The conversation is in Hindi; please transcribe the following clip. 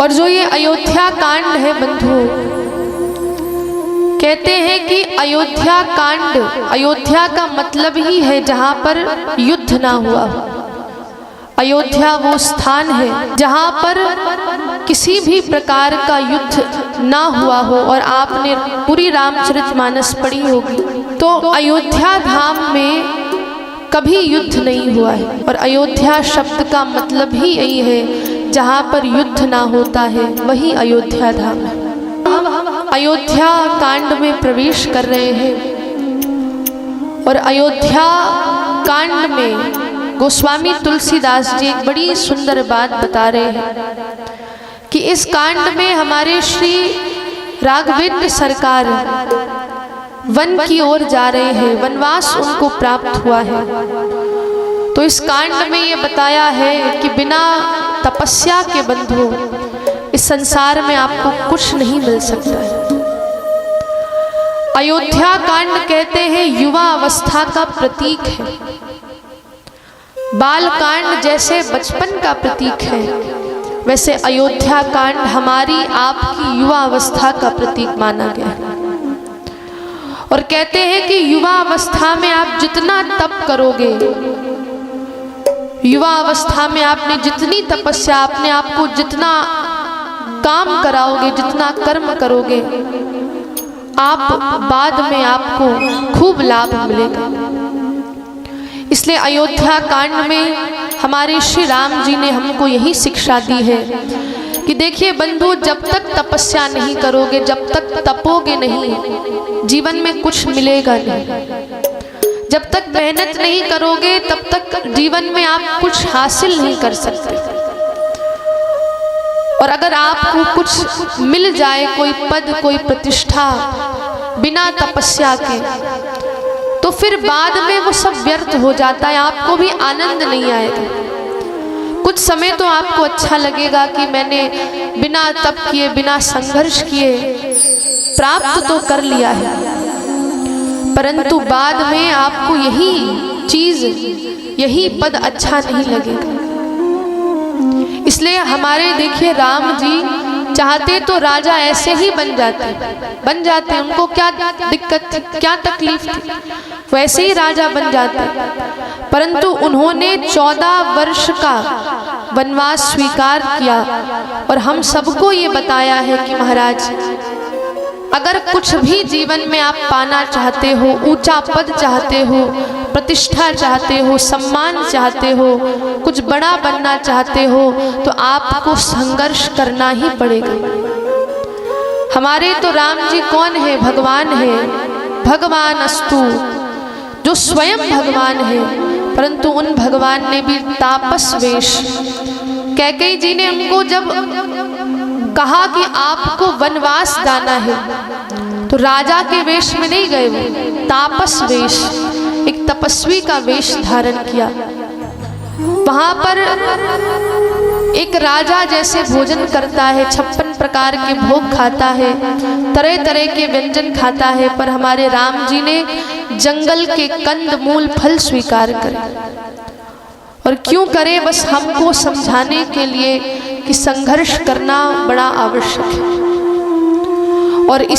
और जो ये अयोध्या कांड है बंधु, कहते हैं कि अयोध्या कांड, अयोध्या का मतलब ही है जहाँ पर युद्ध ना हुआ। अयोध्या वो स्थान है जहाँ पर किसी भी प्रकार का युद्ध ना हुआ हो। और आपने पूरी रामचरितमानस पढ़ी होगी तो अयोध्या धाम में कभी युद्ध नहीं हुआ है। और अयोध्या शब्द का मतलब ही यही है, जहाँ पर युद्ध ना होता है वही अयोध्या धाम है। अयोध्या कांड में प्रवेश कर रहे हैं और अयोध्या कांड में गोस्वामी तुलसीदास जी एक बड़ी सुंदर बात बता रहे हैं कि इस कांड में हमारे श्री राघवेंद्र सरकार वन की ओर जा रहे हैं, वनवास उनको प्राप्त हुआ है। तो इस कांड में ये बताया है कि बिना तपस्या के बंधु इस संसार में आपको कुछ नहीं मिल सकता है। अयोध्या कांड कहते हैं युवा अवस्था का प्रतीक है। बाल कांड जैसे बचपन का प्रतीक है, वैसे अयोध्या कांड हमारी आपकी युवा अवस्था का प्रतीक माना गया है। और कहते हैं कि युवा अवस्था में आप जितना तप करोगे, युवा अवस्था में आपने जितनी तपस्या, आपने आपको जितना काम कराओगे, जितना कर्म करोगे, आप बाद में आपको खूब लाभ मिलेगा। इसलिए अयोध्या कांड में हमारे श्री राम जी ने हमको यही शिक्षा दी है कि देखिए बंधु, जब तक तपस्या नहीं करोगे, जब तक तपोगे नहीं, जीवन में कुछ मिलेगा नहीं। जब तक मेहनत नहीं करोगे तब तक जीवन में आप कुछ हासिल नहीं कर सकते। और अगर आपको कुछ मिल जाए, कोई पद, कोई प्रतिष्ठा, बिना तपस्या के, तो फिर बाद में वो सब व्यर्थ हो जाता है, आपको भी आनंद नहीं आएगा। कुछ समय तो आपको अच्छा लगेगा कि मैंने बिना तप किए, बिना संघर्ष किए प्राप्त तो कर लिया है, परंतु बाद में आपको यही चीज, यही पद अच्छा नहीं लगेगा। इसलिए हमारे देखिए राम जी चाहते तो राजा ऐसे ही बन जाते, उनको क्या दिक्कत थी, क्या तकलीफ थी, वैसे ही राजा बन जाते। परंतु उन्होंने 14 वर्ष का वनवास स्वीकार किया और हम सबको ये बताया है कि महाराज, अगर कुछ भी जीवन में आप पाना चाहते हो, ऊंचा पद चाहते हो, प्रतिष्ठा चाहते हो, सम्मान चाहते हो, कुछ बड़ा बनना चाहते हो, तो आपको संघर्ष करना ही पड़ेगा। हमारे तो राम जी कौन है? भगवान है, भगवान अस्तु, जो स्वयं भगवान है। परंतु उन भगवान ने भी तापस वेश, कैकेयी जी ने उनको जब कहा कि आपको वनवास जाना है, तो राजा के वेश में नहीं गए, वो तापस वेश, एक तपस्वी का वेश धारण किया। वहां पर एक राजा जैसे भोजन करता है, 56 प्रकार के भोग खाता है, तरह तरह के व्यंजन खाता है, पर हमारे राम जी ने जंगल के कंद मूल फल स्वीकार करे। और क्यों करे? बस हमको समझाने के लिए कि संघर्ष करना बड़ा आवश्यक है। और इस